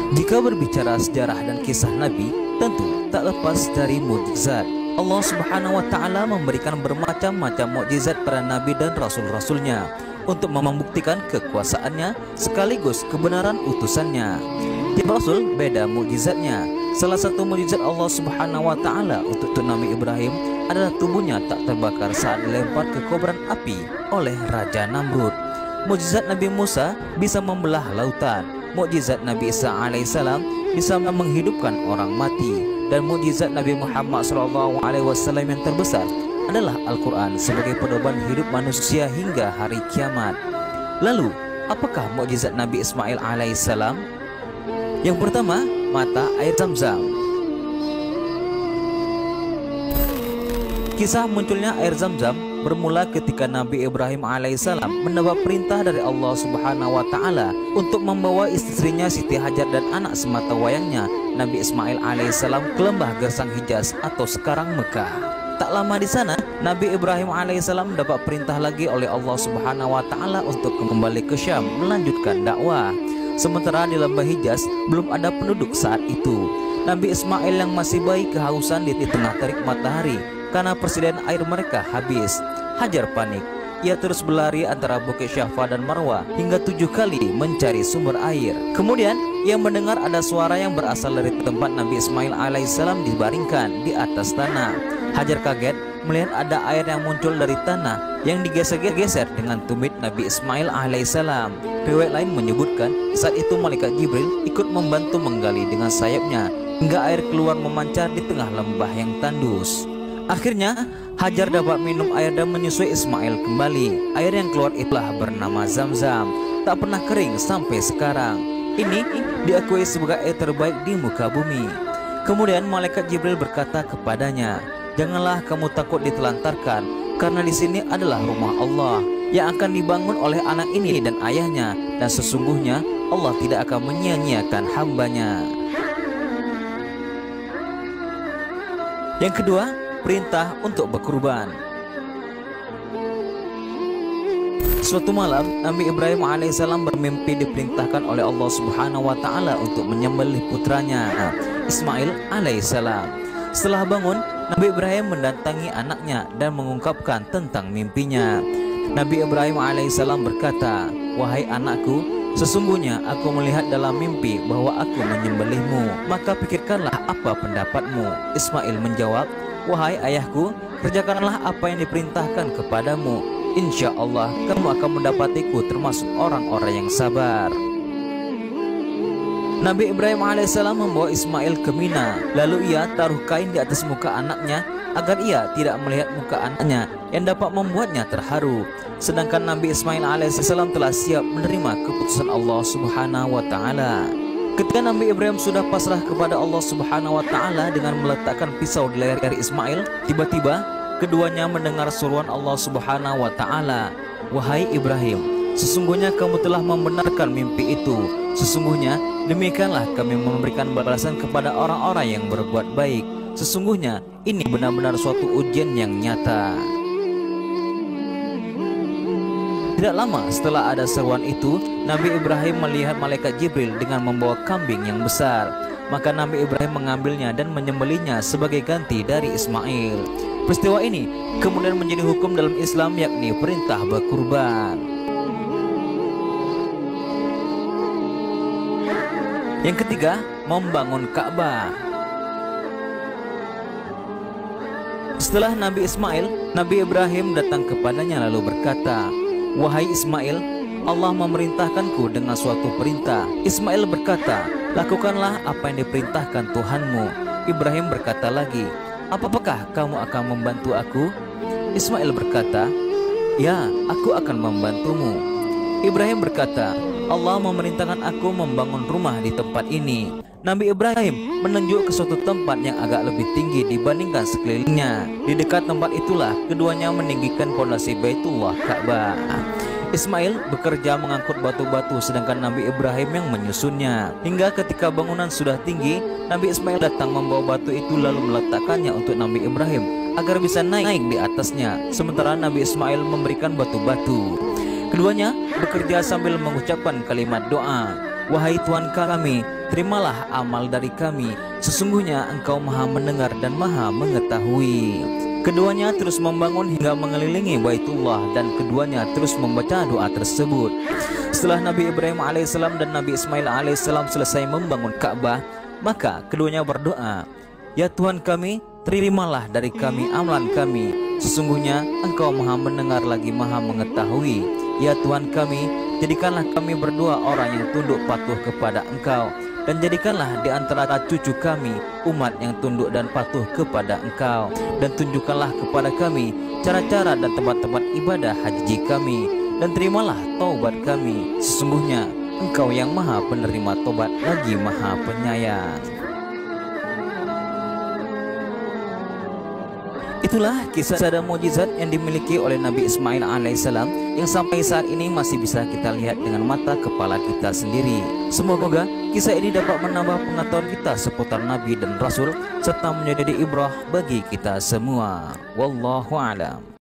Jika berbicara sejarah dan kisah Nabi, tentu tak lepas dari mukjizat. Allah Subhanahu wa Ta'ala memberikan bermacam-macam mukjizat pada Nabi dan Rasul-Rasulnya untuk membuktikan kekuasaannya sekaligus kebenaran utusannya. Tiap Rasul beda mukjizatnya. Salah satu mukjizat Allah Subhanahu wa Ta'ala untuk Nabi Ibrahim adalah tubuhnya tak terbakar saat dilempar ke kobaran api oleh Raja Namrud. Mukjizat Nabi Musa bisa membelah lautan. Mukjizat Nabi Isa alaihissalam bisa menghidupkan orang mati, dan mukjizat Nabi Muhammad SAW yang terbesar adalah Al-Quran sebagai pedoman hidup manusia hingga hari kiamat. Lalu, apakah mukjizat Nabi Ismail alaihissalam? Yang pertama, mata air Zam-Zam. Kisah munculnya air Zam-Zam bermula ketika Nabi Ibrahim alaihissalam mendapat perintah dari Allah Subhanahu wa Ta'ala untuk membawa istrinya Siti Hajar dan anak sematawayangnya Nabi Ismail alaihissalam ke lembah Gersang Hijaz atau sekarang Mekah. Tak lama di sana, Nabi Ibrahim alaihissalam mendapat perintah lagi oleh Allah Subhanahu wa Ta'ala untuk kembali ke Syam melanjutkan dakwah. Sementara di lembah Hijaz belum ada penduduk saat itu. Nabi Ismail yang masih bayi kehausan di tengah terik matahari karena persediaan air mereka habis. Hajar panik. Ia terus berlari antara Bukit Syafa dan Marwah hingga 7 kali mencari sumber air. Kemudian ia mendengar ada suara yang berasal dari tempat Nabi Ismail alaihissalam dibaringkan di atas tanah. Hajar kaget melihat ada air yang muncul dari tanah yang digeser-geser dengan tumit Nabi Ismail alaihissalam. Riwayat lain menyebutkan saat itu malaikat Jibril ikut membantu menggali dengan sayapnya hingga air keluar memancar di tengah lembah yang tandus. Akhirnya Hajar dapat minum air dan menyusui Ismail kembali. Air yang keluar itulah bernama Zam-Zam, tak pernah kering sampai sekarang. Ini diakui sebagai air terbaik di muka bumi. Kemudian malaikat Jibril berkata kepadanya, "Janganlah kamu takut ditelantarkan, karena di sini adalah rumah Allah yang akan dibangun oleh anak ini dan ayahnya, dan sesungguhnya Allah tidak akan menyia-nyiakan hambanya." Yang kedua, perintah untuk berkurban. Suatu malam, Nabi Ibrahim alaihissalam bermimpi diperintahkan oleh Allah Subhanahu wa Ta'ala untuk menyembelih putranya Ismail alaihissalam. Setelah bangun, Nabi Ibrahim mendatangi anaknya dan mengungkapkan tentang mimpinya. Nabi Ibrahim alaihissalam berkata, "Wahai anakku, sesungguhnya aku melihat dalam mimpi bahwa aku menyembelihmu, maka pikirkanlah apa pendapatmu." Ismail menjawab, "Wahai ayahku, kerjakanlah apa yang diperintahkan kepadamu. Insya Allah kamu akan mendapatiku termasuk orang-orang yang sabar." Nabi Ibrahim alaihissalam membawa Ismail ke Mina. Lalu ia taruh kain di atas muka anaknya agar ia tidak melihat muka anaknya yang dapat membuatnya terharu. Sedangkan Nabi Ismail alaihissalam telah siap menerima keputusan Allah Subhanahu wa Ta'ala. Ketika Nabi Ibrahim sudah pasrah kepada Allah Subhanahu wa Ta'ala dengan meletakkan pisau di leher Ismail, tiba-tiba keduanya mendengar seruan Allah Subhanahu wa Ta'ala, "Wahai Ibrahim, sesungguhnya kamu telah membenarkan mimpi itu. Sesungguhnya demikianlah kami memberikan balasan kepada orang-orang yang berbuat baik. Sesungguhnya ini benar-benar suatu ujian yang nyata." Tidak lama setelah ada seruan itu, Nabi Ibrahim melihat malaikat Jibril dengan membawa kambing yang besar. Maka Nabi Ibrahim mengambilnya dan menyembelihnya sebagai ganti dari Ismail. Peristiwa ini kemudian menjadi hukum dalam Islam, yakni perintah berkurban. Yang ketiga, membangun Ka'bah. Setelah Nabi Ismail, Nabi Ibrahim datang kepadanya lalu berkata, "Wahai Ismail, Allah memerintahkanku dengan suatu perintah." Ismail berkata, "Lakukanlah apa yang diperintahkan Tuhanmu." Ibrahim berkata lagi, "Apakah kamu akan membantu aku?" Ismail berkata, "Ya, aku akan membantumu." Ibrahim berkata, "Allah memerintahkan aku membangun rumah di tempat ini." Nabi Ibrahim menunjuk ke suatu tempat yang agak lebih tinggi dibandingkan sekelilingnya. Di dekat tempat itulah keduanya meninggikan fondasi Baitullah Ka'bah. Ismail bekerja mengangkut batu-batu sedangkan Nabi Ibrahim yang menyusunnya. Hingga ketika bangunan sudah tinggi, Nabi Ismail datang membawa batu itu lalu meletakkannya untuk Nabi Ibrahim agar bisa naik di atasnya. Sementara Nabi Ismail memberikan batu-batu. Keduanya bekerja sambil mengucapkan kalimat doa. Wahai Tuhan kami, terimalah amal dari kami. Sesungguhnya Engkau Maha mendengar dan Maha mengetahui. Keduanya terus membangun hingga mengelilingi Baitullah, dan keduanya terus membaca doa tersebut. Setelah Nabi Ibrahim alaihissalam dan Nabi Ismail alaihissalam selesai membangun Ka'bah, maka keduanya berdoa, "Ya Tuhan kami, terimalah dari kami amalan kami. Sesungguhnya Engkau Maha mendengar lagi Maha mengetahui. Ya Tuhan kami, jadikanlah kami berdua orang yang tunduk patuh kepada Engkau, dan jadikanlah di antara cucu kami umat yang tunduk dan patuh kepada Engkau, dan tunjukkanlah kepada kami cara-cara dan tempat-tempat ibadah haji kami, dan terimalah taubat kami. Sesungguhnya Engkau yang Maha penerima taubat lagi Maha penyayang." Itulah kisah dan mukjizat yang dimiliki oleh Nabi Ismail alaihissalam yang sampai saat ini masih bisa kita lihat dengan mata kepala kita sendiri. Semoga kisah ini dapat menambah pengetahuan kita seputar Nabi dan Rasul serta menjadi ibrah bagi kita semua. Wallahu a'lam.